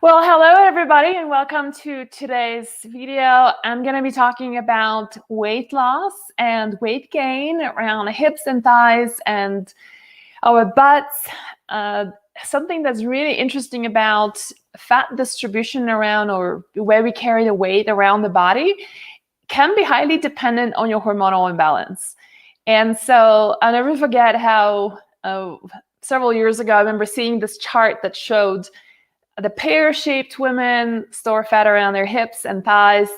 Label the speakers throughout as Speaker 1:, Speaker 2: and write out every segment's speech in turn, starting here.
Speaker 1: Well, hello everybody and welcome to today's video. I'm going to be talking about weight loss and weight gain around hips and thighs and our butts. Something that's really interesting about fat distribution around, or where we carry the weight around the body, can be highly dependent on your hormonal imbalance. And so I'll never forget how several years ago, I remember seeing this chart that showed the pear-shaped women store fat around their hips and thighs,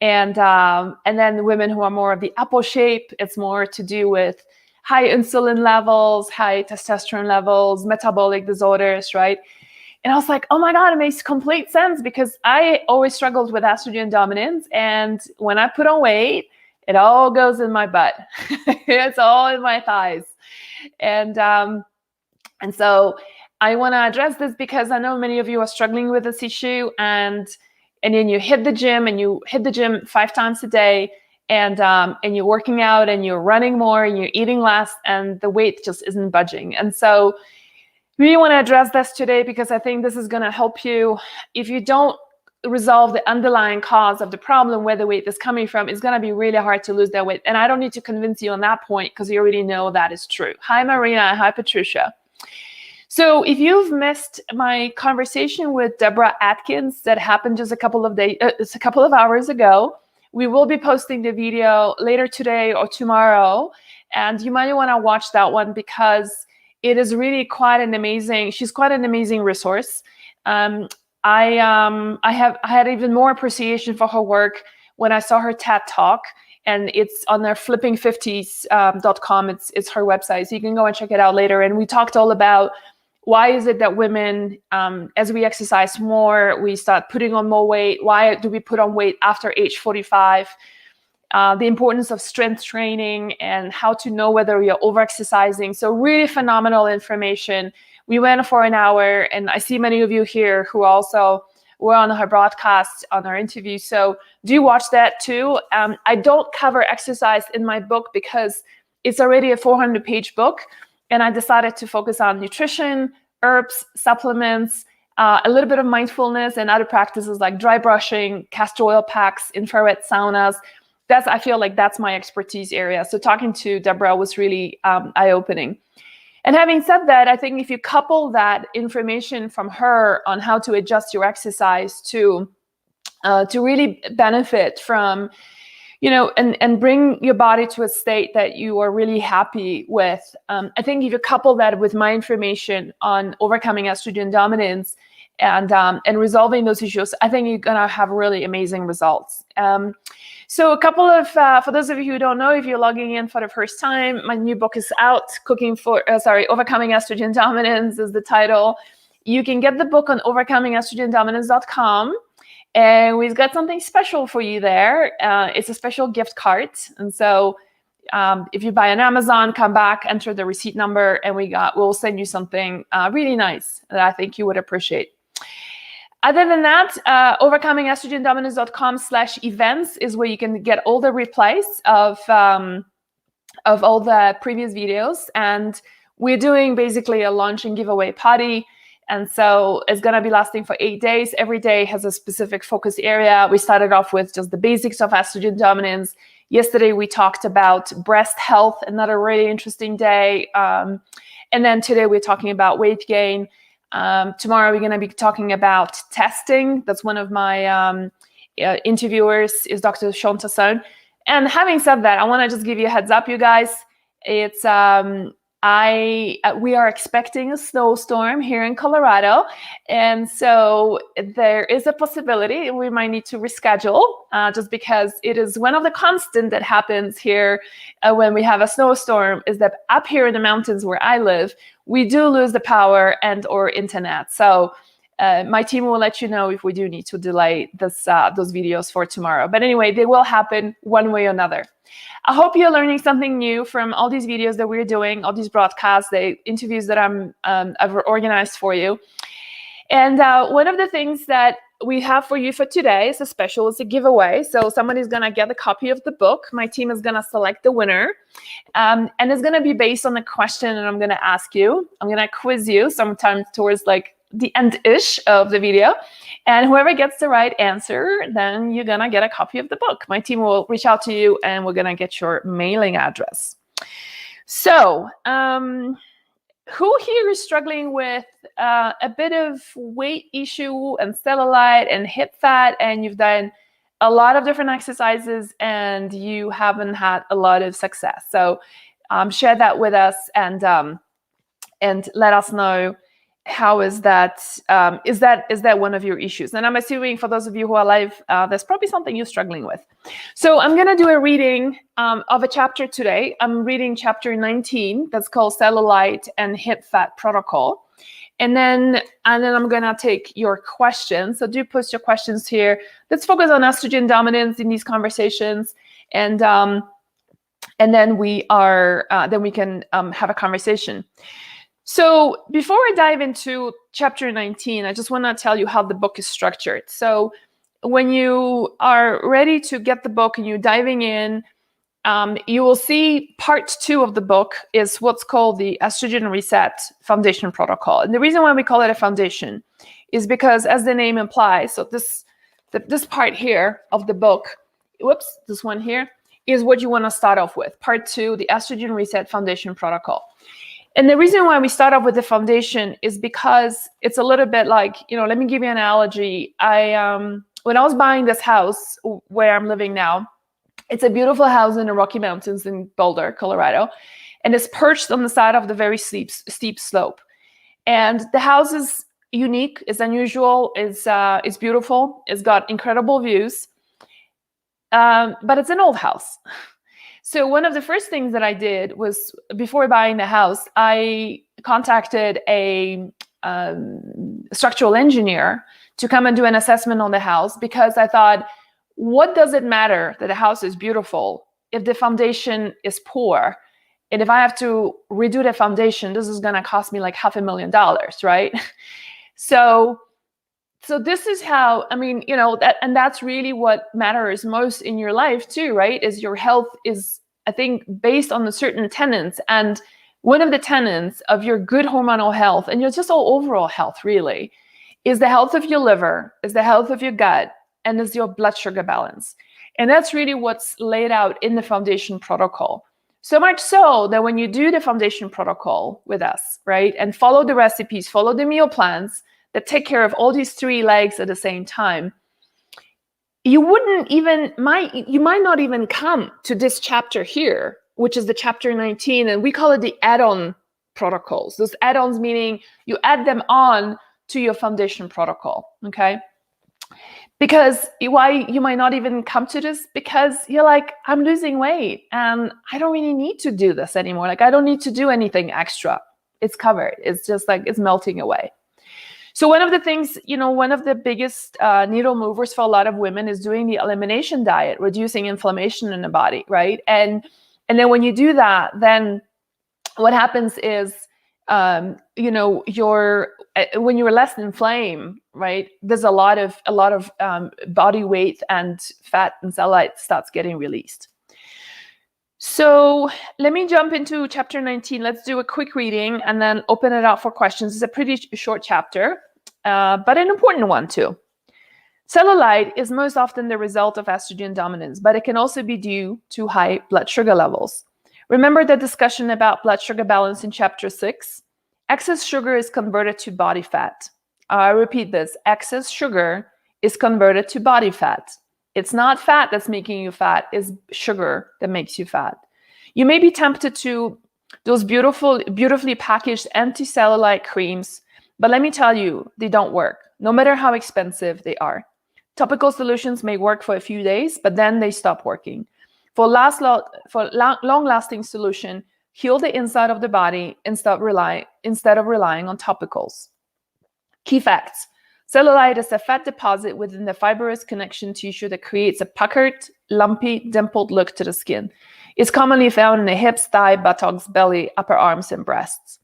Speaker 1: and then the women who are more of the apple shape, it's more to do with high insulin levels, high testosterone levels, metabolic disorders, right? And I was like, oh my God, it makes complete sense, because I always struggled with estrogen dominance, and when I put on weight, it all goes in my butt. It's all in my thighs, and so I want to address this because I know many of you are struggling with this issue, and then you hit the gym, and you hit the gym 5 times a day, and you're working out, and you're running more, and you're eating less, and the weight just isn't budging. And so we really want to address this today, because I think this is going to help you. If you don't resolve the underlying cause of the problem, where the weight is coming from, it's going to be really hard to lose that weight. And I don't need to convince you on that point, because you already know that is true. Hi, Marina. Hi, Patricia. So if you've missed my conversation with Deborah Atkins that happened just a couple of hours ago, we will be posting the video later today or tomorrow, and you might want to watch that one, because it is really she's quite an amazing resource. I had even more appreciation for her work when I saw her TED Talk, and it's on their flipping50s.com. It's her website, so you can go and check it out later. And we talked all about why is it that women, as we exercise more, we start putting on more weight? Why do we put on weight after age 45? The importance of strength training, and how to know whether you're over-exercising. So really phenomenal information. We went for an hour, and I see many of you here who also were on her broadcast, on our interview. So do watch that too. I don't cover exercise in my book, because it's already a 400-page book. And I decided to focus on nutrition, herbs, supplements, a little bit of mindfulness, and other practices like dry brushing, castor oil packs, infrared saunas. I feel like that's my expertise area. So talking to Deborah was really eye-opening. And having said that, I think if you couple that information from her on how to adjust your exercise to really benefit from, and bring your body to a state that you are really happy with. I think if you couple that with my information on overcoming estrogen dominance and resolving those issues, I think you're gonna have really amazing results. So a couple of, for those of you who don't know, if you're logging in for the first time, my new book is out, Overcoming Estrogen Dominance is the title. You can get the book on overcomingestrogendominance.com. And we've got something special for you there. It's a special gift card. And so if you buy on Amazon, come back, enter the receipt number, and we'll send you something really nice that I think you would appreciate. Other than that, overcomingestrogendominance.com/events is where you can get all the replays of all the previous videos. And we're doing basically a launch and giveaway party. And so it's going to be lasting for 8 days. Every day has a specific focus area. We started off with just the basics of estrogen dominance. Yesterday, we talked about breast health, another really interesting day. And then today, we're talking about weight gain. Tomorrow, we're going to be talking about testing. That's one of my interviewers, is Dr. Shanta Sohn. And having said that, I want to just give you a heads up, you guys. It's we are expecting a snowstorm here in Colorado, and so there is a possibility we might need to reschedule, just because it is one of the constant that happens here when we have a snowstorm, is that up here in the mountains where I live, we do lose the power and or internet. So my team will let you know if we do need to delay those videos for tomorrow. But anyway, they will happen one way or another. I hope you're learning something new from all these videos that we're doing, all these broadcasts, the interviews that I've organized for you. And one of the things that we have for you for today is it's a giveaway. So somebody's going to get a copy of the book. My team is going to select the winner. And it's going to be based on the question that I'm going to ask you. I'm going to quiz you sometime towards like the end-ish of the video. And whoever gets the right answer, then you're going to get a copy of the book. My team will reach out to you and we're going to get your mailing address. So, who here is struggling with a bit of weight issue and cellulite and hip fat, and you've done a lot of different exercises and you haven't had a lot of success? So share that with us and let us know, how is that one of your issues? And I'm assuming for those of you who are live, there's probably something you're struggling with. So I'm going to do a reading of a chapter today. I'm reading chapter 19 that's called Cellulite and Hip Fat Protocol. And then I'm going to take your questions. So do post your questions here. Let's focus on estrogen dominance in these conversations. And then we can have a conversation. So before I dive into chapter 19, I just want to tell you how the book is structured. So when you are ready to get the book and you're diving in, you will see part 2 of the book is what's called the Estrogen Reset Foundation Protocol. And the reason why we call it a foundation is because, as the name implies, so this part here of the book, this one here, is what you want to start off with. Part 2, the Estrogen Reset Foundation Protocol. And the reason why we start off with the foundation is because it's a little bit like, let me give you an analogy. When I was buying this house where I'm living now, it's a beautiful house in the Rocky Mountains in Boulder, Colorado, and it's perched on the side of the very steep slope. And the house is unique, it's unusual, it's beautiful, it's got incredible views, but it's an old house. So one of the first things that I did was, before buying the house, I contacted a structural engineer to come and do an assessment on the house, because I thought, what does it matter that the house is beautiful if the foundation is poor? And if I have to redo the foundation, this is going to cost me like $500,000, right? So this is how, that's really what matters most in your life too, right? Is your health is, I think, based on a certain tenets. And one of the tenets of your good hormonal health and your just all overall health really is the health of your liver, is the health of your gut, and is your blood sugar balance. And that's really what's laid out in the foundation protocol. So much so that when you do the foundation protocol with us, right, and follow the recipes, follow the meal plans that take care of all these 3 legs at the same time, you might not even come to this chapter here, which is the chapter 19, and we call it the add-on protocols. Those add-ons meaning you add them on to your foundation protocol, okay? Because why you might not even come to this? Because you're like, I'm losing weight and I don't really need to do this anymore. Like, I don't need to do anything extra. It's covered. It's just like, it's melting away. So one of the things, one of the biggest needle movers for a lot of women is doing the elimination diet, reducing inflammation in the body, right? And then when you do that, then what happens is, when you're less inflamed, right? There's a lot of body weight and fat and cellulite starts getting released. So let me jump into chapter 19. Let's do a quick reading and then open it up for questions. It's a pretty short chapter, but an important one too. Cellulite is most often the result of estrogen dominance, but it can also be due to high blood sugar levels. Remember the discussion about blood sugar balance in chapter 6? Excess sugar is converted to body fat. I repeat this, excess sugar is converted to body fat. It's not fat that's making you fat, it's sugar that makes you fat. You may be tempted to those beautifully packaged anti-cellulite creams, but let me tell you, they don't work, no matter how expensive they are. Topical solutions may work for a few days, but then they stop working. For long-lasting solution, heal the inside of the body instead of relying on topicals. Key facts. Cellulite is a fat deposit within the fibrous connection tissue that creates a puckered, lumpy, dimpled look to the skin. It's commonly found in the hips, thigh, buttocks, belly, upper arms, and breasts.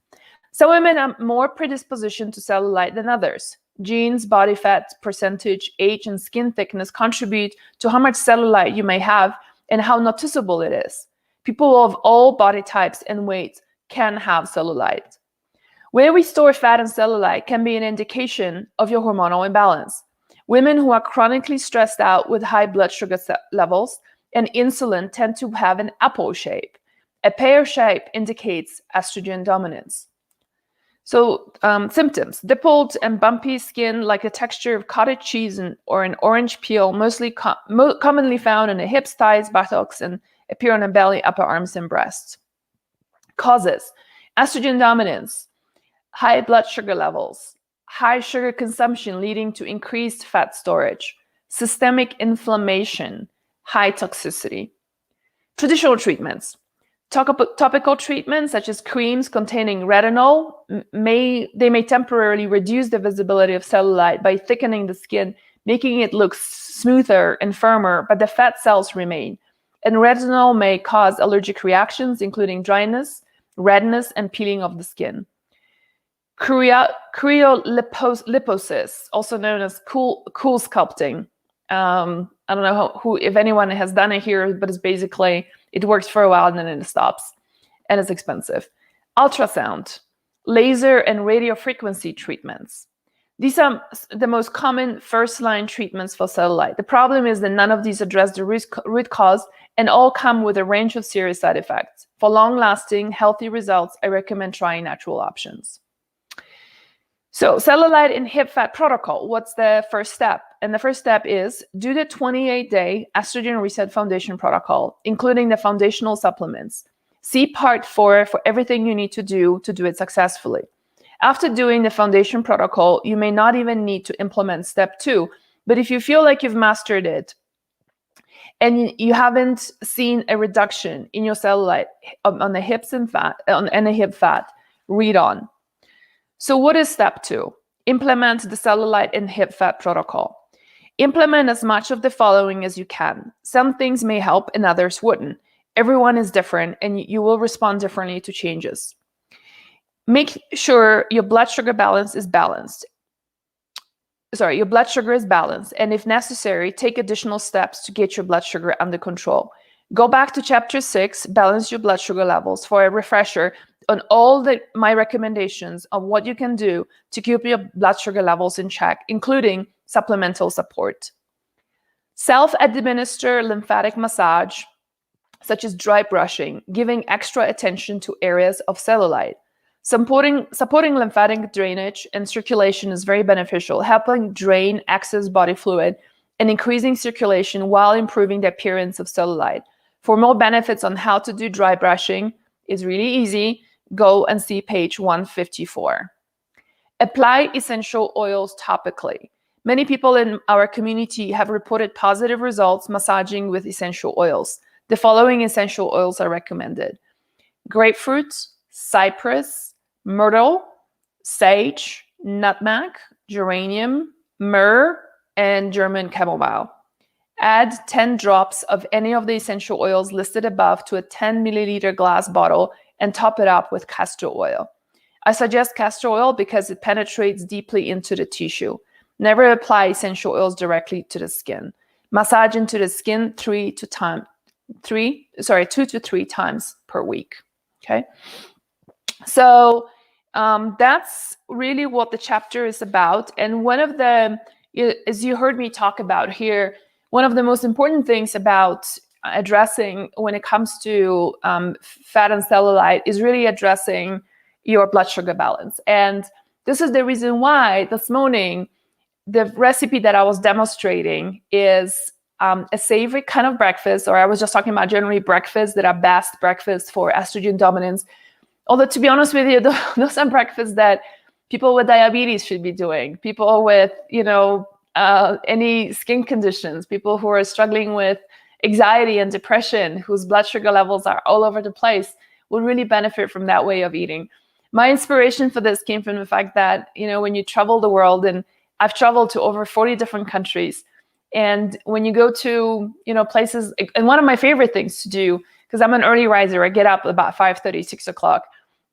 Speaker 1: Some women are more predispositioned to cellulite than others. Genes, body fat percentage, age, and skin thickness contribute to how much cellulite you may have and how noticeable it is. People of all body types and weights can have cellulite. Where we store fat and cellulite can be an indication of your hormonal imbalance. Women who are chronically stressed out with high blood sugar levels and insulin tend to have an apple shape. A pear shape indicates estrogen dominance. So symptoms: dimpled and bumpy skin like the texture of cottage cheese or an orange peel, mostly commonly found in the hips, thighs, buttocks, and appear on the belly, upper arms, and breasts. Causes: estrogen dominance, high blood sugar levels, high sugar consumption leading to increased fat storage, systemic inflammation, high toxicity. Traditional treatments: topical treatments such as creams containing retinol may temporarily reduce the visibility of cellulite by thickening the skin, making it look smoother and firmer, but the fat cells remain. And retinol may cause allergic reactions, including dryness, redness, and peeling of the skin. Cryoliposis, also known as cool sculpting. I don't know if anyone has done it here, but it's basically, it works for a while and then it stops, and it's expensive. Ultrasound, laser, and radiofrequency treatments. These are the most common first-line treatments for cellulite. The problem is that none of these address the root cause and all come with a range of serious side effects. For long-lasting, healthy results, I recommend trying natural options. So Cellulite and hip fat protocol, what's the first step? And the first step is do the 28-day estrogen reset foundation protocol, including the foundational supplements. See part 4 for everything you need to do it successfully. After doing the foundation protocol, you may not even need to implement step 2, but if you feel like you've mastered it and you haven't seen a reduction in your cellulite on the hips and fat, and the hip fat, read on. So what is step 2? Implement the cellulite and hip fat protocol. Implement as much of the following as you can. Some things may help and others wouldn't. Everyone is different and you will respond differently to changes. Make sure your blood sugar balance is balanced. Your blood sugar is balanced, and if necessary, take additional steps to get your blood sugar under control. Go back to chapter 6, balance your blood sugar levels, for a refresher on all my recommendations on what you can do to keep your blood sugar levels in check, including supplemental support. Self-administer lymphatic massage, such as dry brushing, giving extra attention to areas of cellulite. Supporting lymphatic drainage and circulation is very beneficial, helping drain excess body fluid and increasing circulation while improving the appearance of cellulite. For more benefits on how to do dry brushing, it's really easy. Go and see page 154. Apply essential oils topically. Many people in our community have reported positive results massaging with essential oils. The following essential oils are recommended: grapefruit, cypress, myrtle, sage, nutmeg, geranium, myrrh, and German chamomile. Add 10 drops of any of the essential oils listed above to a 10 milliliter glass bottle and top it up with castor oil. I suggest castor oil because it penetrates deeply into the tissue. Never apply essential oils directly to the skin. Massage into the skin 2 to 3 times per week. Okay. So that's really what the chapter is about. And one of the, as you heard me talk about here, one of the most important things about addressing when it comes to fat and cellulite is really addressing your blood sugar balance. And this is the reason why this morning, the recipe that I was demonstrating is a savory kind of breakfast, or I was just talking about generally breakfasts that are best breakfasts for estrogen dominance. Although, to be honest with you, those are breakfasts that people with diabetes should be doing, people with, any skin conditions, people who are struggling with anxiety and depression, whose blood sugar levels are all over the place, will really benefit from that way of eating. My inspiration for this came from the fact that, when you travel the world, and I've traveled to over 40 different countries, and when you go to, places, and one of my favorite things to do, because I'm an early riser, I get up about 5:30, 6 o'clock.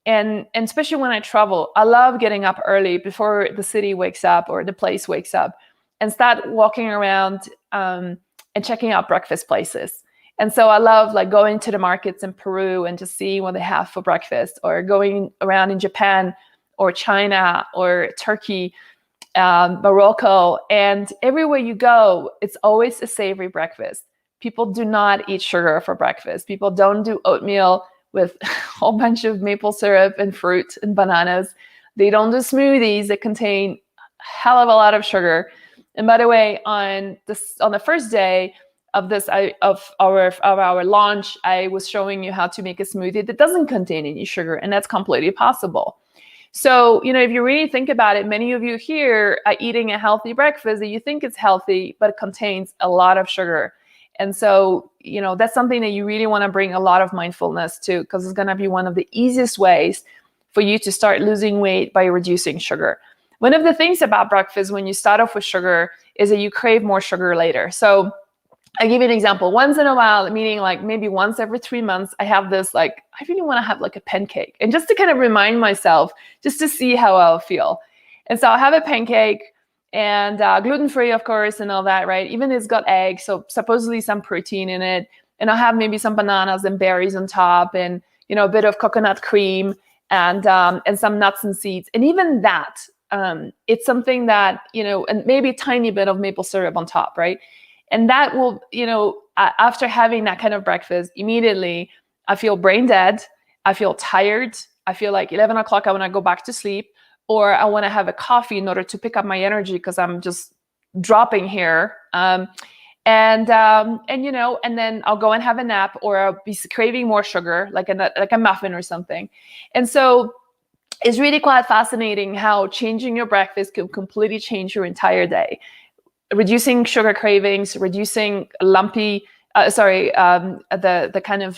Speaker 1: And especially when I travel, I love getting up early before the city wakes up or the place wakes up, and start walking around and checking out breakfast places. And so I love going to the markets in Peru and just seeing what they have for breakfast, or going around in Japan or China or Turkey, Morocco, and everywhere you go, it's always a savory breakfast. People do not eat sugar for breakfast. People don't do oatmeal with a whole bunch of maple syrup and fruit and bananas. They don't do smoothies that contain a hell of a lot of sugar. And by the way, on the first day of our launch, I was showing you how to make a smoothie that doesn't contain any sugar, and that's completely possible. So, if you really think about it, many of you here are eating a healthy breakfast that you think is healthy, but it contains a lot of sugar. And so, that's something that you really want to bring a lot of mindfulness to, because it's going to be one of the easiest ways for you to start losing weight by reducing sugar. One of the things about breakfast when you start off with sugar is that you crave more sugar later. So I'll give you an example. Once in a while, meaning like maybe once every 3 months, I have this I really want to have like a pancake. And just to kind of remind myself, just to see how I'll feel. And so I'll have a pancake, and gluten-free, of course, and all that, right? Even it's got eggs, so supposedly some protein in it. And I'll have maybe some bananas and berries on top, and a bit of coconut cream, and some nuts and seeds. And even that, it's something that, and maybe a tiny bit of maple syrup on top, right? And that will, after having that kind of breakfast, immediately I feel brain dead. I feel tired. I feel like 11 o'clock, I want to go back to sleep, or I want to have a coffee in order to pick up my energy because I'm just dropping here. And then I'll go and have a nap, or I'll be craving more sugar, like a muffin or something. And so it's really quite fascinating how changing your breakfast can completely change your entire day. Reducing sugar cravings, reducing lumpy, the kind of,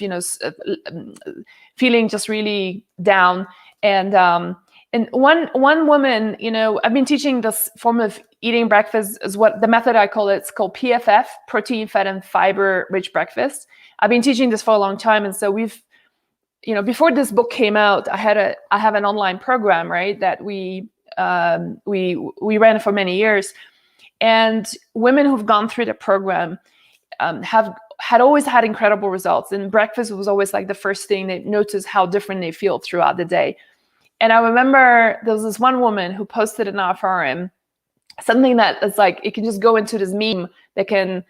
Speaker 1: feeling just really down. And one woman, I've been teaching this form of eating breakfast, is what the method I call it. It's called PFF, protein, fat, and fiber rich breakfast. I've been teaching this for a long time. And so we've, before this book came out, I have an online program, right, that we ran for many years. And women who've gone through the program had always had incredible results. And breakfast was always like the first thing they noticed how different they feel throughout the day. And I remember there was this one woman who posted in our forum something that is like, it can just go into this meme that can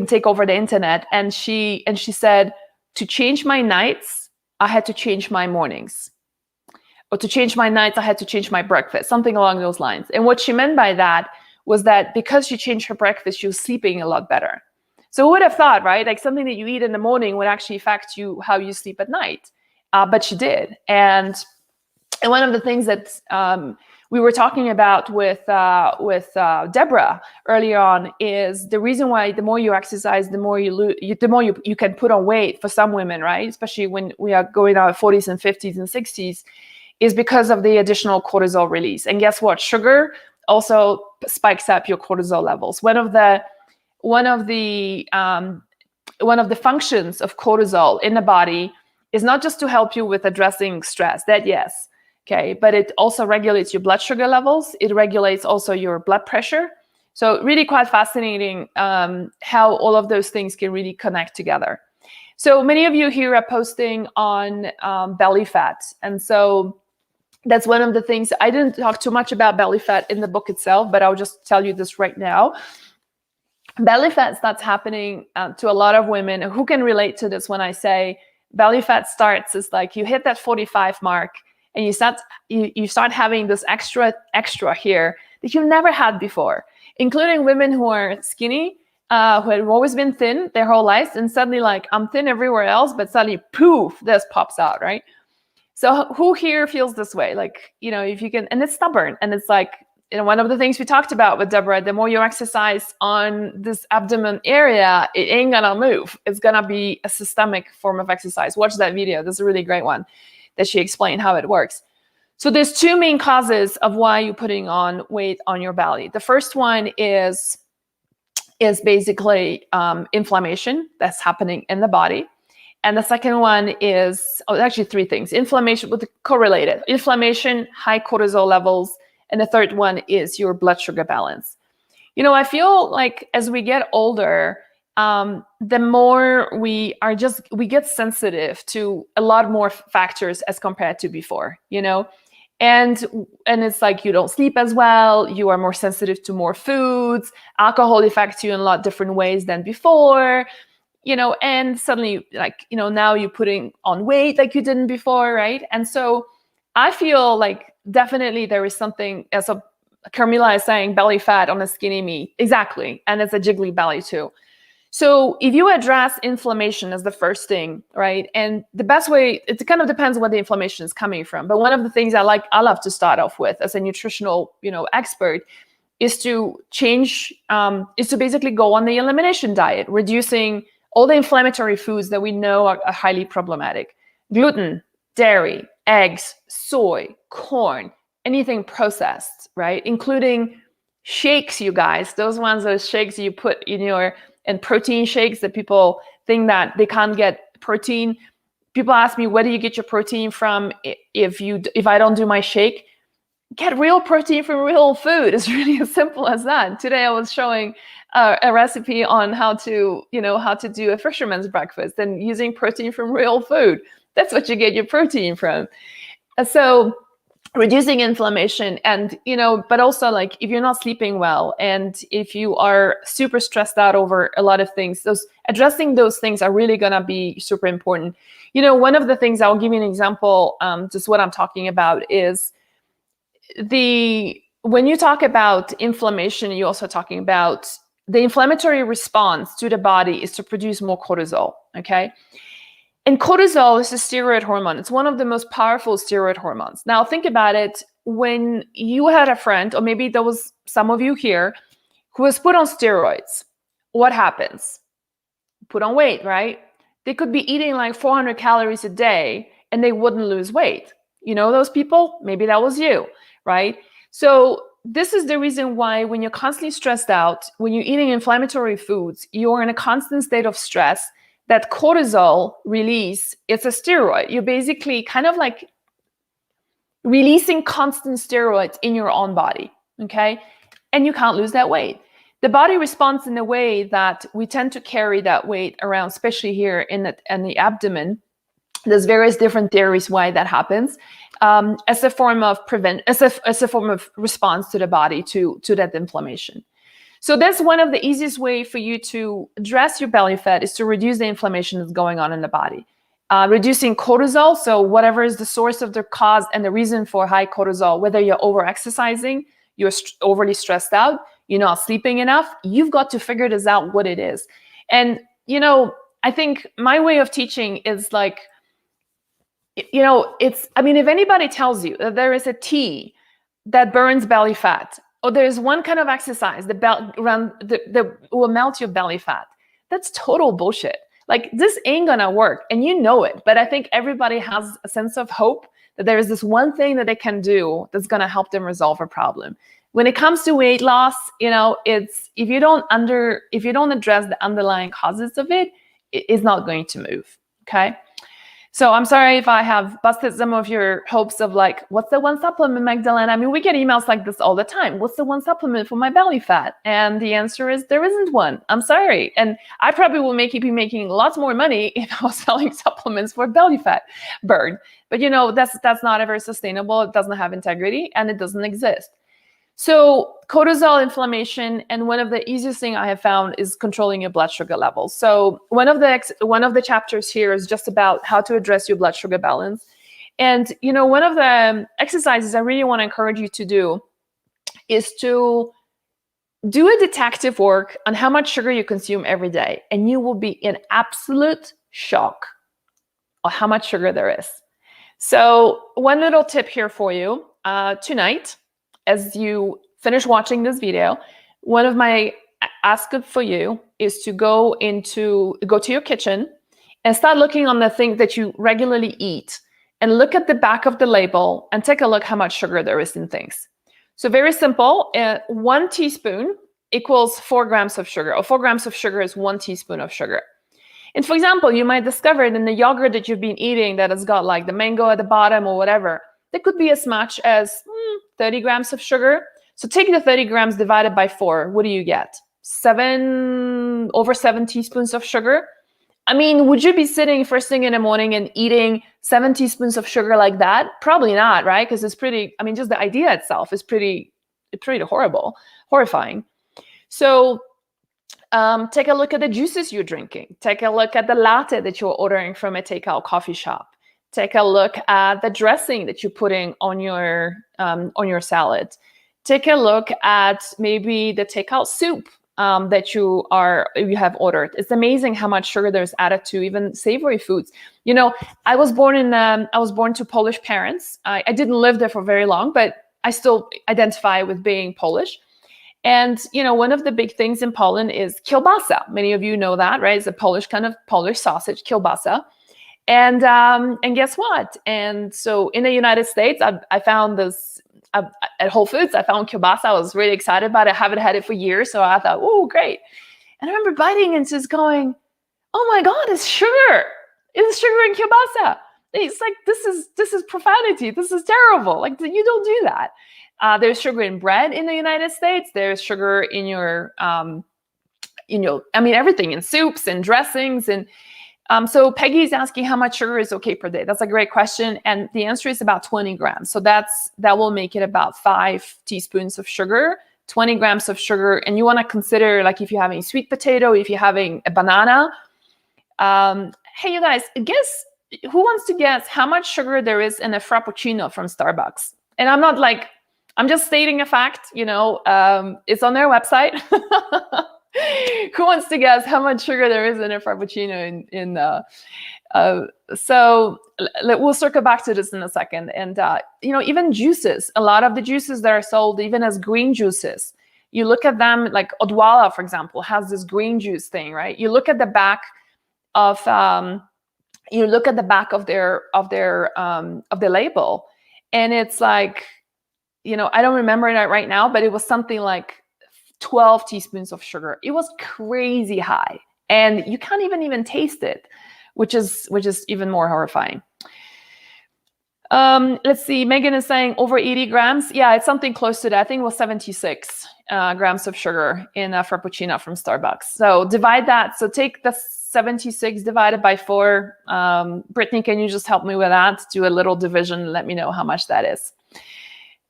Speaker 1: take over the internet. And she said, to change my nights, I had to change my mornings. Or to change my nights, I had to change my breakfast, something along those lines. And what she meant by that was that because she changed her breakfast, she was sleeping a lot better. So who would have thought, right? Like something that you eat in the morning would actually affect how you sleep at night. But she did. And one of the things that we were talking about with Deborah earlier on is the reason why the more you exercise, the more you can put on weight for some women, right? Especially when we are going out 40s and 50s and 60s. Is because of the additional cortisol release. And guess what? Sugar also spikes up your cortisol levels. One of the functions of cortisol in the body is not just to help you with addressing stress. That yes, okay, but it also regulates your blood sugar levels. It regulates also your blood pressure. So really quite fascinating how all of those things can really connect together. So many of you here are posting on belly fat, and so that's one of the things. I didn't talk too much about belly fat in the book itself, but I'll just tell you this right now. Belly fat starts happening to a lot of women who can relate to this when I say belly fat starts. It's like you hit that 45 mark and you start having this extra here that you've never had before, including women who are skinny, who have always been thin their whole lives, and suddenly like, I'm thin everywhere else, but suddenly poof, this pops out, right? So who here feels this way? Like, if you can, and it's stubborn. And it's like, one of the things we talked about with Deborah, the more you exercise on this abdomen area, it ain't gonna move. It's gonna be a systemic form of exercise. Watch that video. This is a really great one that she explained how it works. So there's two main causes of why you're putting on weight on your belly. The first one is basically inflammation that's happening in the body. And the second one is, actually three things. Inflammation, with correlated. Inflammation, high cortisol levels, and the third one is your blood sugar balance. I feel like as we get older, the more we get sensitive to a lot more factors as compared to before, and it's like you don't sleep as well, you are more sensitive to more foods, alcohol affects you in a lot different ways than before, and suddenly now you're putting on weight like you didn't before, right? And so I feel like definitely there is something, as Carmilla is saying, belly fat on a skinny me. Exactly. And it's a jiggly belly too. So if you address inflammation as the first thing, right? And the best way, it kind of depends where the inflammation is coming from. But one of the things I love to start off with as a nutritional, expert is to basically go on the elimination diet, reducing all the inflammatory foods that we know are highly problematic. Gluten, dairy, eggs, soy, corn, anything processed, right? Including shakes, you guys, those shakes you put in and protein shakes that people think that they can't get protein. People ask me, where do you get your protein from if I don't do my shake? Get real protein from real food. It's really as simple as that. Today I was showing a recipe on how to do a fisherman's breakfast and using protein from real food. That's what you get your protein from. So reducing inflammation, and but also, like, if you're not sleeping well and if you are super stressed out over a lot of things, addressing those things are really going to be super important. One of the things, I'll give you an example, just what I'm talking about is when you talk about inflammation, you're also talking about the inflammatory response to the body is to produce more cortisol, okay? And cortisol is a steroid hormone. It's one of the most powerful steroid hormones. Now, think about it. When you had a friend, or maybe there was some of you here, who was put on steroids, what happens? Put on weight, right? They could be eating like 400 calories a day and they wouldn't lose weight. You know those people? Maybe that was you, right? So this is the reason why when you're constantly stressed out, when you're eating inflammatory foods, you're in a constant state of stress. That cortisol release, it's a steroid. You're basically kind of like releasing constant steroids in your own body, okay? And you can't lose that weight. The body responds in a way that we tend to carry that weight around, especially here in the abdomen. There's various different theories why that happens, as a form of as a form of response to the body to that inflammation. So that's one of the easiest way for you to address your belly fat, is to reduce the inflammation that's going on in the body. Reducing cortisol, so whatever is the source of the cause and the reason for high cortisol, whether you're over-exercising, you're overly stressed out, you're not sleeping enough, you've got to figure this out what it is. And, I think my way of teaching is like, if anybody tells you that there is a tea that burns belly fat, or there's one kind of exercise that will melt your belly fat, that's total bullshit. Like, this ain't gonna work, and you know it. But I think everybody has a sense of hope that there is this one thing that they can do that's gonna help them resolve a problem. When it comes to weight loss, it's if you don't address the underlying causes of it, it's not going to move. Okay. So I'm sorry if I have busted some of your hopes of like, what's the one supplement, Magdalena? I mean, we get emails like this all the time. What's the one supplement for my belly fat? And the answer is there isn't one. I'm sorry. And I probably will be making lots more money if I was selling supplements for belly fat burn. But that's not ever sustainable. It doesn't have integrity and it doesn't exist. So cortisol, inflammation, and one of the easiest thing I have found is controlling your blood sugar levels. So one of the chapters here is just about how to address your blood sugar balance. And one of the exercises I really want to encourage you to do is to do a detective work on how much sugar you consume every day, and you will be in absolute shock of how much sugar there is. So one little tip here for you tonight. As you finish watching this video, one of my asks for you is to go to your kitchen and start looking on the things that you regularly eat and look at the back of the label and take a look how much sugar there is in things. So very simple, 1 teaspoon equals 4 grams of sugar, or 4 grams of sugar is 1 teaspoon of sugar. And for example, you might discover that in the yogurt that you've been eating that has got like the mango at the bottom or whatever, there could be as much as 30 grams of sugar. So take the 30 grams divided by 4. What do you get? over 7 teaspoons of sugar. I mean, would you be sitting first thing in the morning and eating 7 teaspoons of sugar like that? Probably not, right? Because it's pretty, I mean, just the idea itself is pretty horrifying. So take a look at the juices you're drinking. Take a look at the latte that you're ordering from a takeout coffee shop. Take a look at the dressing that you're putting on your salad. Take a look at maybe the takeout soup that you have ordered. It's amazing how much sugar there's added to even savory foods. You know, I was born to Polish parents. I didn't live there for very long, but I still identify with being Polish. And, you know, one of the big things in Poland is kielbasa. Many of you know that, right? It's a Polish sausage, kielbasa. And guess what? And so in the United States, I found this at Whole Foods. I found kielbasa. I was really excited about it. I haven't had it for years. So I thought, oh, great. And I remember biting and just going, oh my God, it's sugar. It's sugar and kielbasa. It's like, this is profanity. This is terrible. Like, you don't do that. There's sugar in bread in the United States. There's sugar in your, everything, in soups and dressings. And so Peggy is asking how much sugar is okay per day. That's a great question. And the answer is about 20 grams. So that will make it about 5 teaspoons of sugar, 20 grams of sugar. And you want to consider, like, if you're having sweet potato, if you're having a banana. Hey, you guys, who wants to guess how much sugar there is in a Frappuccino from Starbucks? And I'm just stating a fact, it's on their website. Who wants to guess how much sugar there is in a Frappuccino? So we'll circle back to this in a second. And, even juices, a lot of the juices that are sold, even as green juices, you look at them, like Odwalla, for example, has this green juice thing, right? You look at the back of, their label, and it's like, I don't remember it right now, but it was something like 12 teaspoons of sugar. It was crazy high, and you can't even taste it, which is even more horrifying. Let's see. Megan is saying over 80 grams. Yeah, it's something close to that. I think it was 76 grams of sugar in a Frappuccino from Starbucks. So divide that. So take the 76 divided by 4. Brittany, can you just help me with that? Do a little division. Let me know how much that is.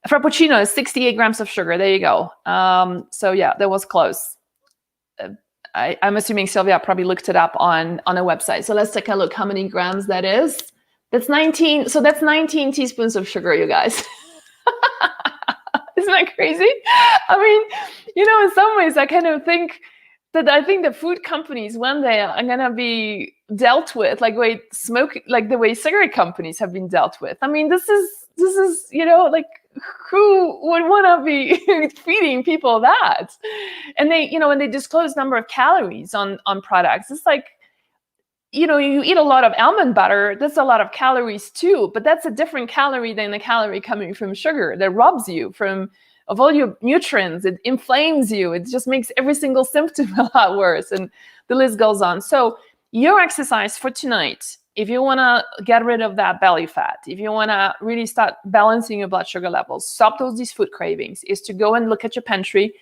Speaker 1: Frappuccino is 68 grams of sugar. There you go. So yeah, that was close. I'm assuming Sylvia probably looked it up on a website. So let's take a look how many grams that is. That's 19. So that's 19 teaspoons of sugar, you guys. Isn't that crazy? I mean, in some ways, I kind of think that the food companies one day are going to be dealt with like the way cigarette companies have been dealt with. I mean, this is like, who would want to be feeding people that? And they, when they disclose number of calories on products, it's like, you eat a lot of almond butter, that's a lot of calories too, but that's a different calorie than the calorie coming from sugar that robs you of all your nutrients. It inflames you. It just makes every single symptom a lot worse. And the list goes on. So your exercise for tonight, if you want to get rid of that belly fat, if you want to really start balancing your blood sugar levels, stop these food cravings, is to go and look at your pantry.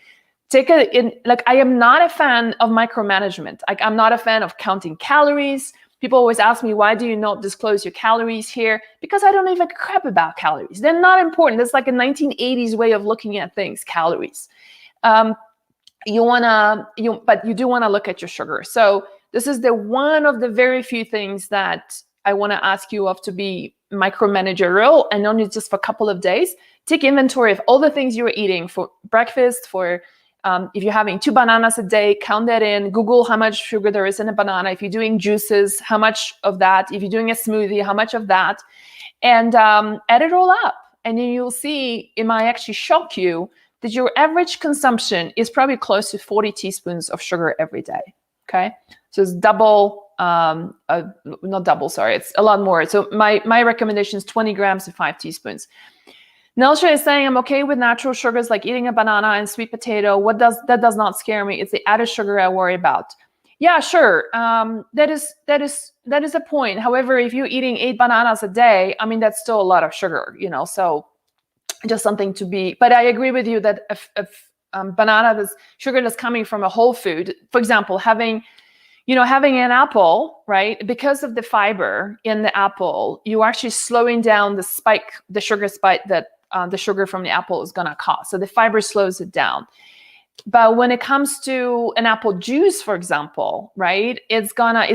Speaker 1: I am not a fan of micromanagement. Like, I'm not a fan of counting calories. People always ask me, why do you not disclose your calories here? Because I don't give a crap about calories. They're not important. That's like a 1980s way of looking at things, calories. But you do want to look at your sugar. So this is one of the very few things that I want to ask you of to be micromanagerial, and only just for a couple of days. Take inventory of all the things you are eating for breakfast, if you're having 2 bananas a day, count that in. Google how much sugar there is in a banana. If you're doing juices, how much of that? If you're doing a smoothie, how much of that? And add it all up. And then you'll see, it might actually shock you that your average consumption is probably close to 40 teaspoons of sugar every day. Okay? So it's double, not double, sorry. It's a lot more. So my recommendation is 20 grams to 5 teaspoons. Nelsha is saying, I'm okay with natural sugars like eating a banana and sweet potato. That does not scare me. It's the added sugar I worry about. Yeah, sure. That is a point. However, if you're eating 8 bananas a day, I mean, that's still a lot of sugar, so just something to be. But I agree with you that banana, this sugar that's coming from a whole food. For example, having an apple, right? Because of the fiber in the apple, you're actually slowing down the sugar spike that the sugar from the apple is going to cause. So the fiber slows it down. But when it comes to an apple juice, for example, right, it's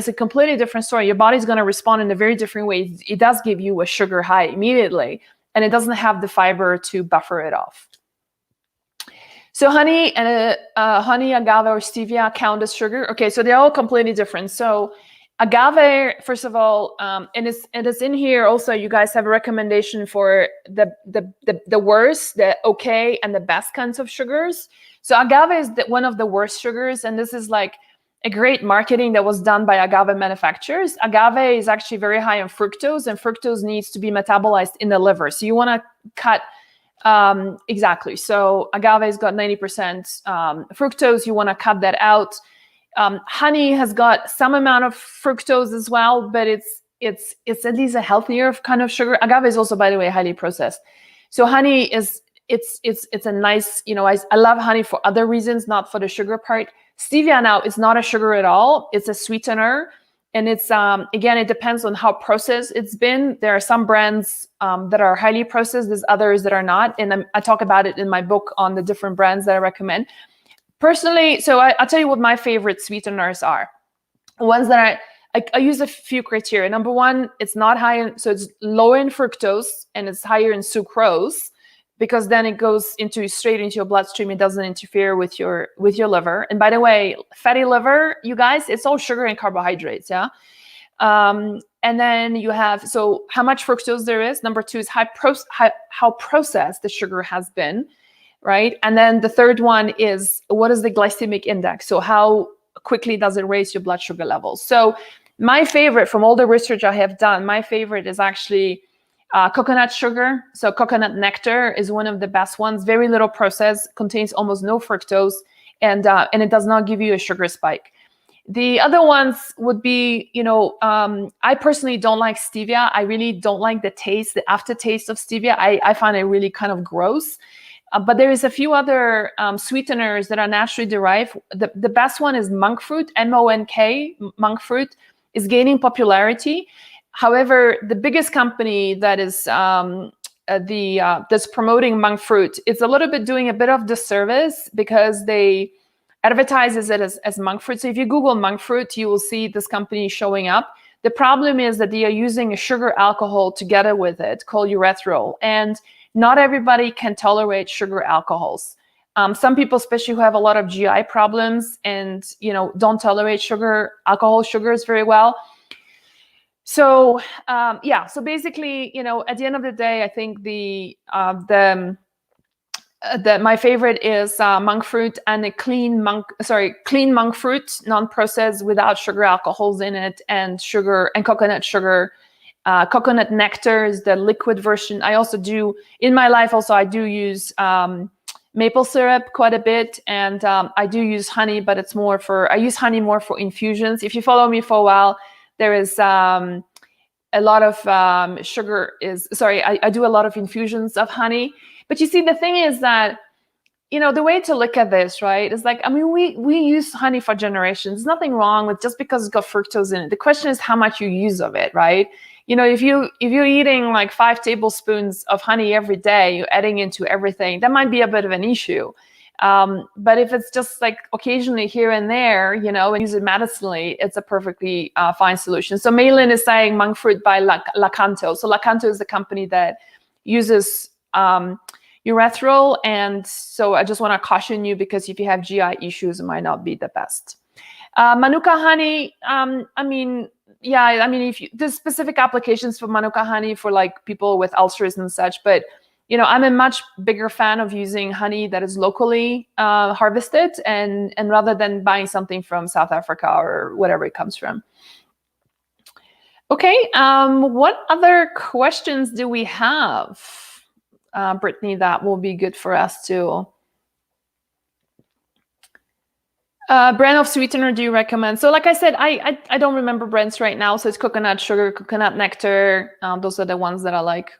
Speaker 1: a completely different story. Your body's going to respond in a very different way. It does give you a sugar high immediately, and it doesn't have the fiber to buffer it off. So honey, agave, or stevia count as sugar. Okay, so they're all completely different. So agave, first of all, and it's in here also. You guys have a recommendation for the worst, the okay, and the best kinds of sugars. So agave is one of the worst sugars, and this is like a great marketing that was done by agave manufacturers. Agave is actually very high in fructose, and fructose needs to be metabolized in the liver. So you want to cut. Exactly. So agave's got 90% fructose. You want to cut that out. Honey has got some amount of fructose as well, but it's at least a healthier kind of sugar. Agave is also, by the way, highly processed. So honey is it's a nice, I love honey for other reasons, not for the sugar part. Stevia now is not a sugar at all. It's a sweetener. And it's, again, it depends on how processed it's been. There are some brands that are highly processed. There's others that are not. And I talk about it in my book on the different brands that I recommend. Personally, so I'll tell you what my favorite sweeteners are. Ones that I use a few criteria. Number one, it's not high so it's low in fructose and it's higher in sucrose, because then it goes straight into your bloodstream. It doesn't interfere with your liver. And by the way, fatty liver, you guys, it's all sugar and carbohydrates, yeah? And then you have, so how much fructose there is. Number two is how processed the sugar has been, right? And then the third one is, what is the glycemic index? So how quickly does it raise your blood sugar levels? So my favorite, from all the research I have done, my favorite is actually coconut sugar. So coconut nectar is one of the best ones. Very little processed, contains almost no fructose, and it does not give you a sugar spike. The other ones would be, I personally don't like stevia. I really don't like the aftertaste of stevia. I find it really kind of gross. But there is a few other sweeteners that are naturally derived. The best one is monk fruit, M-O-N-K, monk fruit, is gaining popularity. However, the biggest company that is that's promoting monk fruit, it's a little bit doing a bit of disservice, because they advertises it as monk fruit. So if you Google monk fruit, you will see this company showing up. The problem is that they are using a sugar alcohol together with it called erythritol, and not everybody can tolerate sugar alcohols. Some people, especially who have a lot of GI problems and don't tolerate alcohol sugars very well. So so basically, at the end of the day, I think my favorite is monk fruit, and a clean monk fruit, non-processed, without sugar alcohols in it, and coconut sugar. Coconut nectar is the liquid version. I also do, in my life, I do use maple syrup quite a bit, and I do use honey, but I use honey more for infusions. If you follow me for a while, there is a lot of I do a lot of infusions of honey. But you see, the thing is that, the way to look at this, right, is like, we use honey for generations. There's nothing wrong with just because it's got fructose in it. The question is how much you use of it, right? If you're eating like 5 tablespoons of honey every day, you're adding into everything, that might be a bit of an issue. But if it's just like occasionally here and there, and use it medicinally, it's a perfectly fine solution. So Malin is saying monk fruit by Lakanto. So Lakanto is the company that uses erythritol, and so I just want to caution you, because if you have GI issues, it might not be the best. Manuka honey, there's specific applications for Manuka honey for like people with ulcers and such, but I'm a much bigger fan of using honey that is locally harvested, and rather than buying something from South Africa or whatever it comes from. Okay, what other questions do we have, Brittany, that will be good for us to... brand of sweetener do you recommend? So like I said, I don't remember brands right now. So it's coconut sugar, coconut nectar. Those are the ones that I like.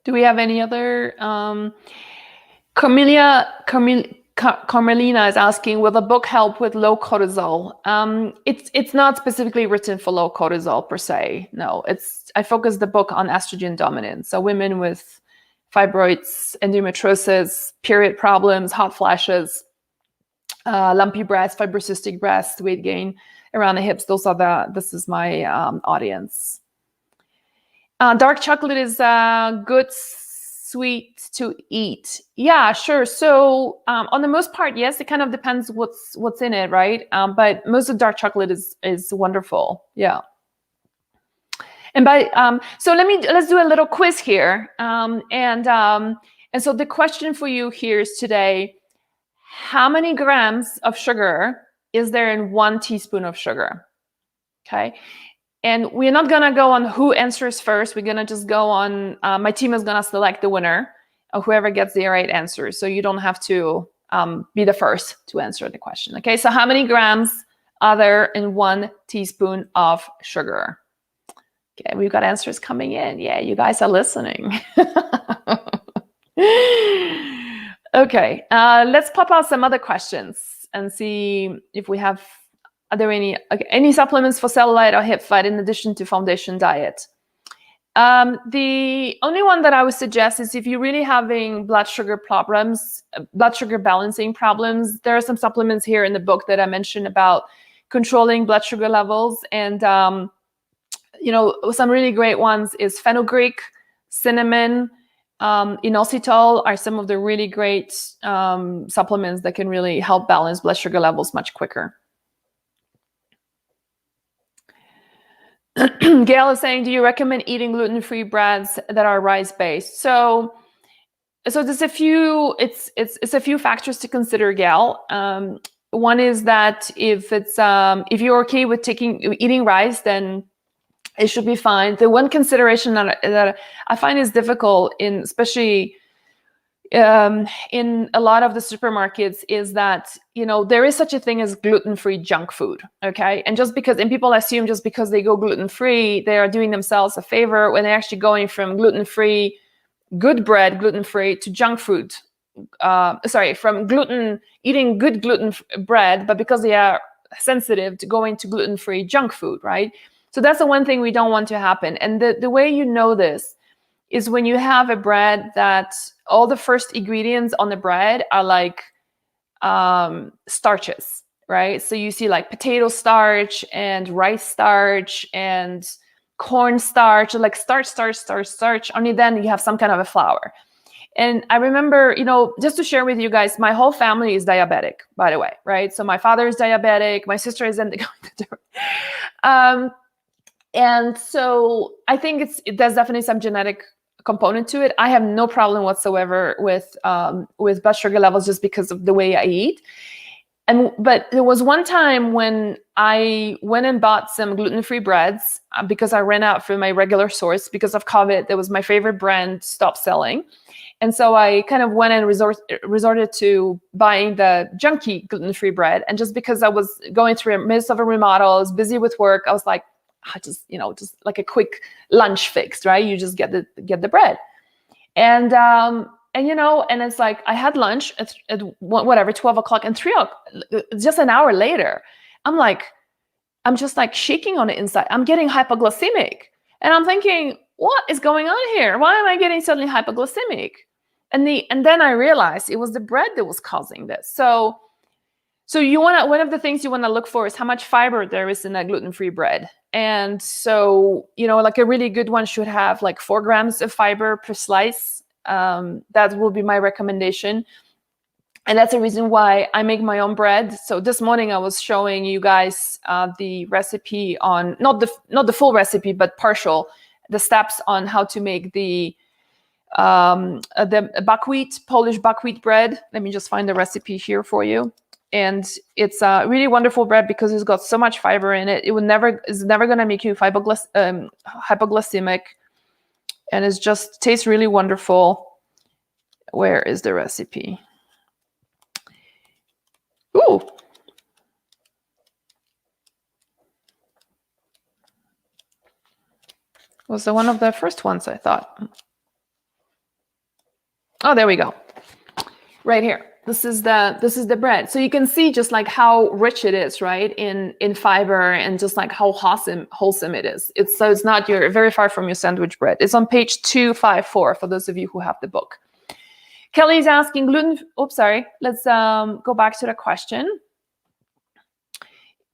Speaker 1: Do we have any other? Carmelina is asking, will the book help with low cortisol? It's not specifically written for low cortisol per se. No, I focus the book on estrogen dominance. So women with fibroids, endometriosis, period problems, hot flashes, lumpy breasts, fibrocystic breasts, weight gain around the hips. This is my audience. Dark chocolate is good sweet to eat. Yeah, sure. So on the most part, yes, it kind of depends what's in it, right? But most of dark chocolate is wonderful. Yeah. And so let's do a little quiz here. And so the question for you here is today, how many grams of sugar is there in 1 teaspoon of sugar? Okay. And we're not going to go on who answers first. We're going to just go on, my team is going to select the winner of whoever gets the right answer. So you don't have to be the first to answer the question. Okay, so how many grams are there in 1 teaspoon of sugar? Okay, we've got answers coming in. Yeah, you guys are listening. Okay, let's pop out some other questions and see if we have. Are there any supplements for cellulite or hip fat in addition to foundation diet? The only one that I would suggest is if you're really having blood sugar problems, blood sugar balancing problems, there are some supplements here in the book that I mentioned about controlling blood sugar levels. And, some really great ones is fenugreek, cinnamon, inositol are some of the really great supplements that can really help balance blood sugar levels much quicker. Gail is saying, do you recommend eating gluten-free breads that are rice-based? So there's a few, it's a few factors to consider, Gail. One is that if you're okay with eating rice, then it should be fine. The one consideration that I find is difficult especially in a lot of the supermarkets is that, there is such a thing as gluten-free junk food, okay? And people assume just because they go gluten-free, they are doing themselves a favor when they're actually going from gluten-free, good bread, gluten-free to junk food. From eating good gluten bread, but because they are sensitive to going to gluten-free junk food, right? So that's the one thing we don't want to happen. And the way you know this is when you have a bread that all the first ingredients on the bread are like starches, right? So you see like potato starch and rice starch and corn starch, like starch. Only then you have some kind of a flour. And I remember, just to share with you guys, my whole family is diabetic, by the way, right? So my father is diabetic, my sister is and so I think there's definitely some genetic component to it. I have no problem whatsoever with blood sugar levels just because of the way I eat. But there was one time when I went and bought some gluten-free breads because I ran out from my regular source because of COVID. That was my favorite brand stopped selling. And so I kind of went and resorted to buying the junky gluten-free bread. And just because I was going through a midst of a remodel, I was busy with work, I was like, just like a quick lunch fix, right? You just get the bread. And it's like I had lunch at whatever, 12 o'clock, and 3 o'clock, just an hour later, I'm just like shaking on the inside. I'm getting hypoglycemic. And I'm thinking, what is going on here? Why am I getting suddenly hypoglycemic? And then I realized it was the bread that was causing this. So one of the things you want to look for is how much fiber there is in that gluten-free bread. And so, like a really good one should have like 4 grams of fiber per slice. That will be my recommendation. And that's the reason why I make my own bread. So this morning I was showing you guys the recipe on, not the full recipe, but the steps on how to make the Polish buckwheat bread. Let me just find the recipe here for you. And it's a really wonderful bread because it's got so much fiber in it. It's never going to make you hypoglycemic. And it just tastes really wonderful. Where is the recipe? Ooh. Was one of the first ones, I thought. Oh, there we go. Right here. This is the bread. So you can see just like how rich it is, right? In fiber, and just like how wholesome it is. It's not you're very far from your sandwich bread. It's on page 254 for those of you who have the book. Kelly's asking oops, sorry. Let's go back to the question.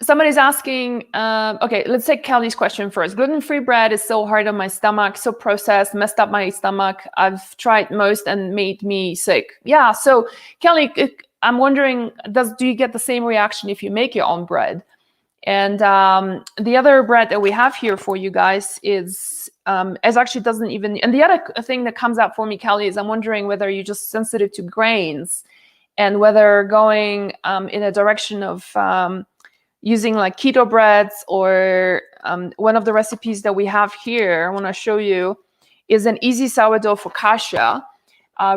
Speaker 1: Somebody's asking, okay, let's take Kelly's question first. Gluten-free bread is so hard on my stomach, so processed, messed up my stomach. I've tried most and made me sick. Yeah, so Kelly, I'm wondering, do you get the same reaction if you make your own bread? And the other bread that we have here for you guys is actually doesn't even, and the other thing that comes out for me, Kelly, is I'm wondering whether you're just sensitive to grains, and whether going in a direction of using like keto breads, or one of the recipes that we have here, I want to show you, is an easy sourdough focaccia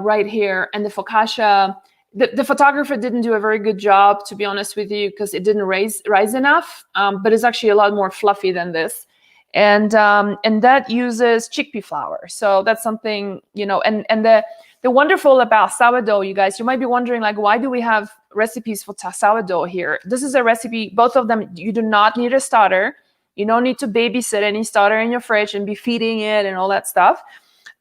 Speaker 1: right here. And the focaccia, the photographer didn't do a very good job, to be honest with you, because it didn't rise enough, but it's actually a lot more fluffy than this. And that uses chickpea flour. So that's something, you know, and the wonderful about sourdough, you guys, you might be wondering, like, why do we have recipes for sourdough here? This is a recipe, both of them, you do not need a starter. You don't need to babysit any starter in your fridge and be feeding it and all that stuff.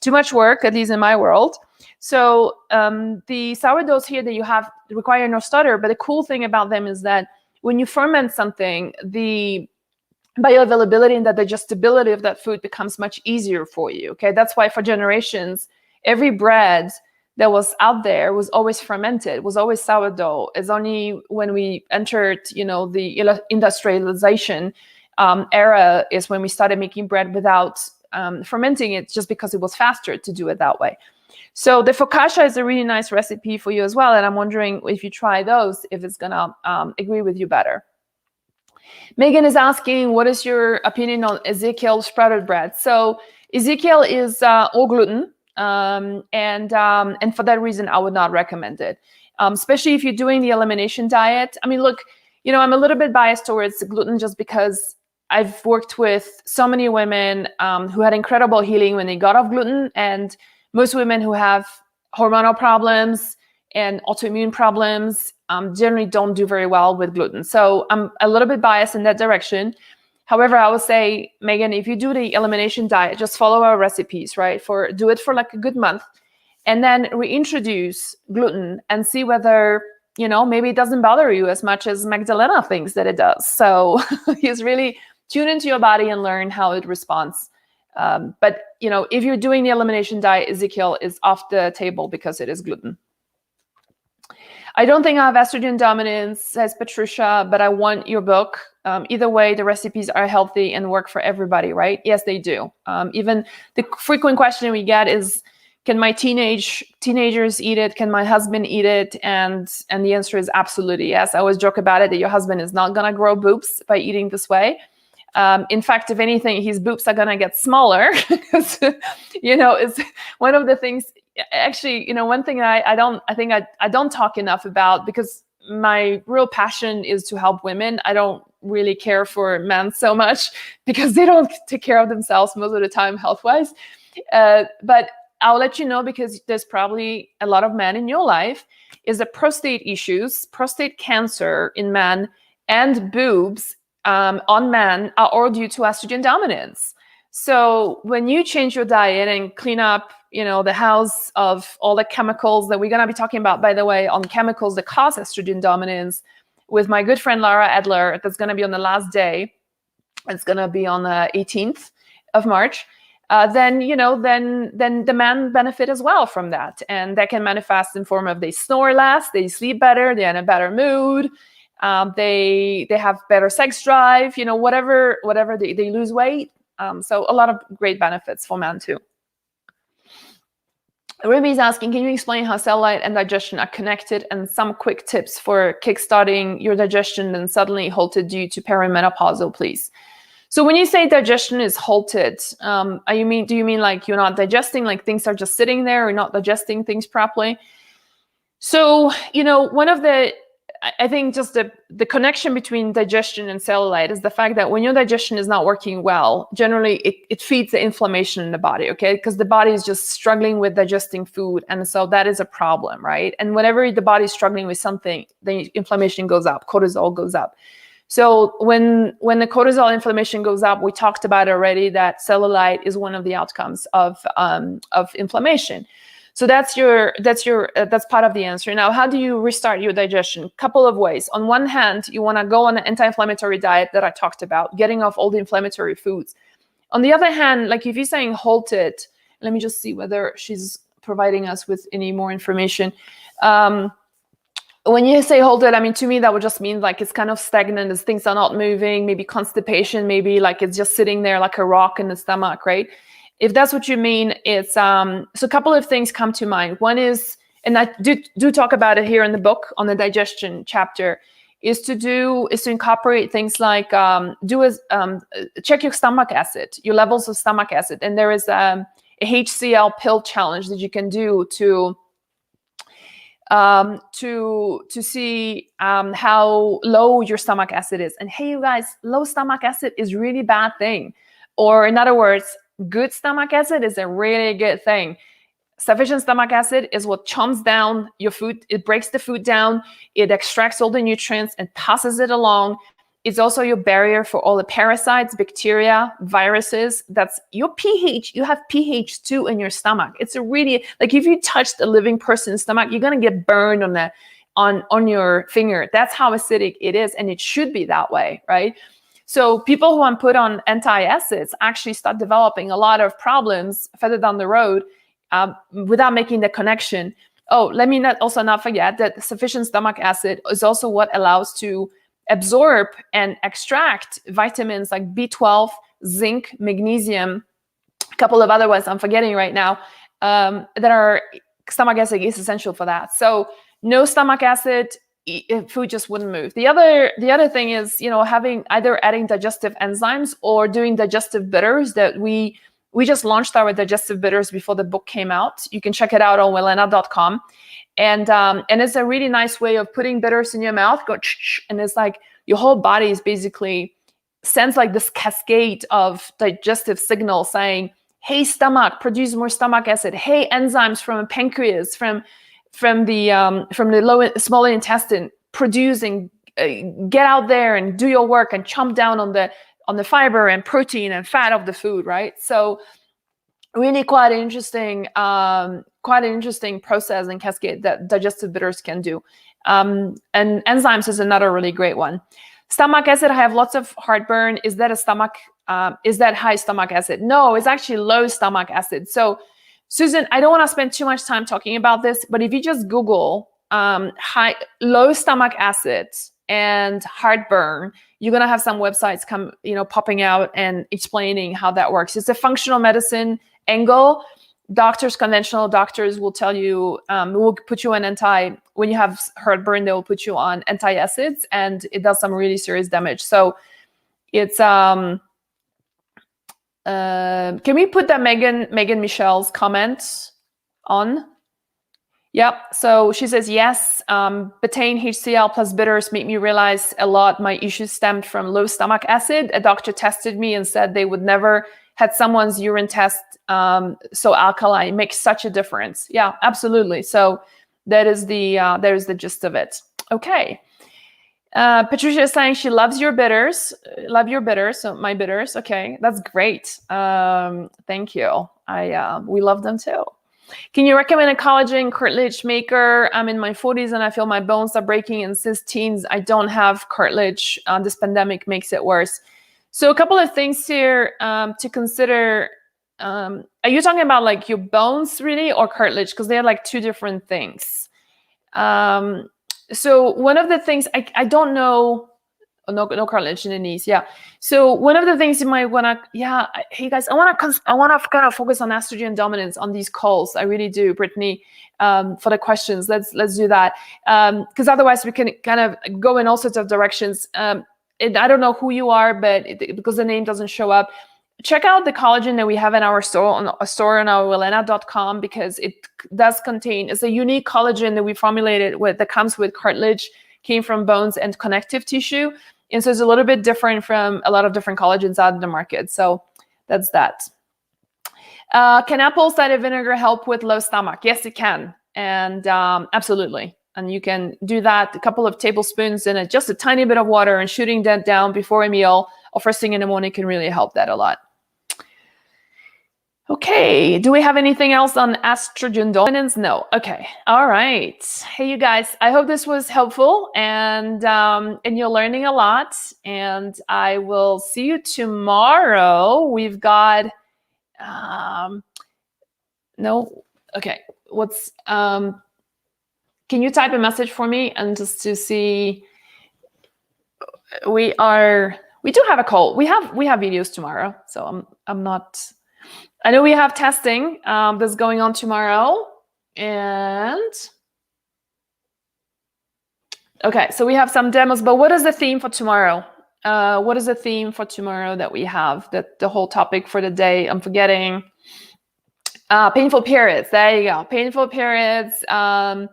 Speaker 1: Too much work, at least in my world. So the sourdoughs here that you have require no starter, but the cool thing about them is that when you ferment something, the bioavailability and the digestibility of that food becomes much easier for you, okay? That's why for generations, every bread that was out there was always fermented, was always sourdough. It's only when we entered, you know, the industrialization era is when we started making bread without fermenting it, just because it was faster to do it that way. So the focaccia is a really nice recipe for you as well. And I'm wondering if you try those, if it's gonna agree with you better. Megan is asking, what is your opinion on Ezekiel sprouted bread? So Ezekiel is all gluten. And for that reason, I would not recommend it, especially if you're doing the elimination diet. I mean, look, you know, I'm a little bit biased towards gluten just because I've worked with so many women who had incredible healing when they got off gluten, and most women who have hormonal problems and autoimmune problems generally don't do very well with gluten. So I'm a little bit biased in that direction. However, I would say, Megan, if you do the elimination diet, just follow our recipes, right? Do it for like a good month, and then reintroduce gluten and see whether, you know, maybe it doesn't bother you as much as Magdalena thinks that it does. So just really tune into your body and learn how it responds. But, you know, if you're doing the elimination diet, Ezekiel is off the table because it is gluten. I don't think I have estrogen dominance, says Patricia, but I want your book. Either way, the recipes are healthy and work for everybody, right? Yes, they do. Even the frequent question we get is, can my teenagers eat it? Can my husband eat it? And the answer is absolutely yes. I always joke about it that your husband is not gonna grow boobs by eating this way. In fact, if anything, his boobs are gonna get smaller because, you know, it's one of the things. Actually, you know, one thing that I don't talk enough about, because my real passion is to help women. I don't really care for men so much because they don't take care of themselves most of the time health-wise. But I'll let you know, because there's probably a lot of men in your life, is the prostate issues, prostate cancer in men, and boobs on men are all due to estrogen dominance. So when you change your diet and clean up, you know, the house of all the chemicals that we're going to be talking about, by the way, on chemicals that cause estrogen dominance, with my good friend Laura Adler, that's going to be on the last day. It's going to be on the 18th of March. Then the men benefit as well from that. And that can manifest in form of they snore less, they sleep better, they're in a better mood, they have better sex drive, you know, whatever they lose weight. So a lot of great benefits for men too. Ruby's asking, can you explain how cellulite and digestion are connected, and some quick tips for kickstarting your digestion and suddenly halted due to perimenopausal, please? So when you say digestion is halted, do you mean like you're not digesting, like things are just sitting there or not digesting things properly? So, you know, one of the I think just the connection between digestion and cellulite is the fact that when your digestion is not working well, generally it feeds the inflammation in the body, okay? Because the body is just struggling with digesting food. And so that is a problem, right? And whenever the body is struggling with something, the inflammation goes up, cortisol goes up. So when the cortisol inflammation goes up, we talked about already that cellulite is one of the outcomes of inflammation. So that's part of the answer. Now, how do you restart your digestion? Couple of ways. On one hand, you want to go on an anti-inflammatory diet that I talked about, getting off all the inflammatory foods. On the other hand, like if you're saying halt it, let me just see whether she's providing us with any more information. When you say hold it, I mean, to me, that would just mean like it's kind of stagnant, as things are not moving, maybe constipation, maybe like it's just sitting there like a rock in the stomach, right? If that's what you mean, it's so a couple of things come to mind. One is, and I do talk about it here in the book on the digestion chapter, is to incorporate things like check your stomach acid, your levels of stomach acid, and there is a HCl pill challenge that you can do to see how low your stomach acid is. And hey, you guys, low stomach acid is really bad thing. Or in other words, good stomach acid is a really good thing. Sufficient stomach acid is what chomps down your food. It breaks the food down. It extracts all the nutrients and passes it along. It's also your barrier for all the parasites, bacteria, viruses. That's your pH. You have pH 2 in your stomach. It's a really, like if you touched a living person's stomach, you're going to get burned on your finger. That's how acidic it is. And it should be that way, right? So people who are put on antacids actually start developing a lot of problems further down the road without making the connection. Oh, let me not forget that sufficient stomach acid is also what allows to absorb and extract vitamins like B12, zinc, magnesium, a couple of other ones I'm forgetting right now, that are stomach acid is essential for that. So no stomach acid, food just wouldn't move. The other thing is, having either adding digestive enzymes or doing digestive bitters. That we just launched our digestive bitters before the book came out. You can check it out on wellena.com. And it's a really nice way of putting bitters in your mouth, and it's like your whole body is basically sends like this cascade of digestive signals saying, hey, stomach, produce more stomach acid. Hey, enzymes from pancreas, from the small intestine, producing, get out there and do your work and chomp down on the fiber and protein and fat of the food, right? So really quite an interesting process and cascade that digestive bitters can do. And enzymes is another really great one. Stomach acid, I have lots of heartburn. Is that high stomach acid? No, it's actually low stomach acid. So Susan, I don't want to spend too much time talking about this, but if you just Google low stomach acid and heartburn, you're gonna have some websites popping out and explaining how that works. It's a functional medicine angle. Conventional doctors will tell you, will put you on when you have heartburn, they will put you on antacids, and it does some really serious damage. So it's can we put that Megan Michelle's comment on? Yep. So she says, yes, betaine, HCl plus bitters made me realize a lot my issues stemmed from low stomach acid. A doctor tested me and said they would never had someone's urine test so alkaline. It makes such a difference. Yeah, absolutely. So that is the gist of it. Okay. Patricia is saying she loves your bitters. Love your bitters. So my bitters. Okay, that's great. Thank you. We love them too. Can you recommend a collagen cartilage maker? I'm in my 40s and I feel my bones are breaking, and since teens I don't have cartilage. This pandemic makes it worse. So a couple of things here to consider. Are you talking about like your bones really, or cartilage? Because they're like two different things. So one of the things I don't know. No cartilage in the knees. Yeah. So one of the things you might want to, hey guys, I want to kind of focus on estrogen dominance on these calls. I really do, Brittany, for the questions. Let's do that. Because otherwise we can kind of go in all sorts of directions. I don't know who you are, but because the name doesn't show up, check out the collagen that we have in our store on our wellena.com, because it does contain, it's a unique collagen that we formulated that comes with cartilage came from bones and connective tissue. And so it's a little bit different from a lot of different collagens out in the market. So that's that. Can apple cider vinegar help with low stomach? Yes, it can. And absolutely. And you can do that, a couple of tablespoons in just a tiny bit of water, and shooting that down before a meal or first thing in the morning can really help that a lot. Okay, do we have anything else on estrogen dominance? No. Okay, all right. Hey, you guys, I hope this was helpful, and you're learning a lot. And I will see you tomorrow. We've got no. Okay, what's can you type a message for me and just to see? We do have a call. We have videos tomorrow, so I'm not. I know we have testing that's going on tomorrow, and okay, so we have some demos. But what is the theme for tomorrow? What is the theme for tomorrow that we have? That the whole topic for the day? I'm forgetting. Painful periods. There you go. Painful periods. PMSs.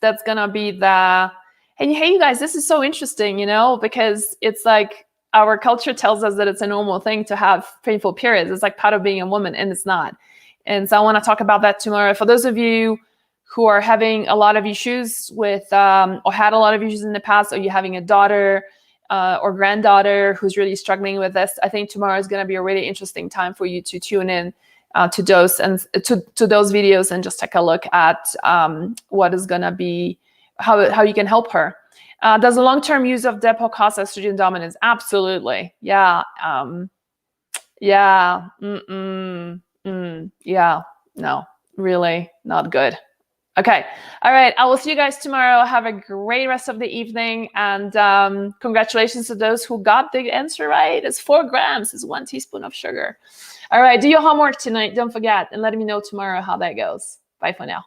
Speaker 1: That's gonna be the. And hey, you guys, this is so interesting, because it's like our culture tells us that it's a normal thing to have painful periods. It's like part of being a woman, and it's not. And so I want to talk about that tomorrow. For those of you who are having a lot of issues with, or had a lot of issues in the past, or you're having a daughter or granddaughter who's really struggling with this, I think tomorrow is going to be a really interesting time for you to tune in to those videos and just take a look at what is going to be, how you can help her. Does a long-term use of Depo cause estrogen dominance? Absolutely. Yeah. Yeah. Yeah. No, really not good. Okay. All right. I will see you guys tomorrow. Have a great rest of the evening. And congratulations to those who got the answer right. It's 4 grams. It's 1 teaspoon of sugar. All right. Do your homework tonight. Don't forget. And let me know tomorrow how that goes. Bye for now.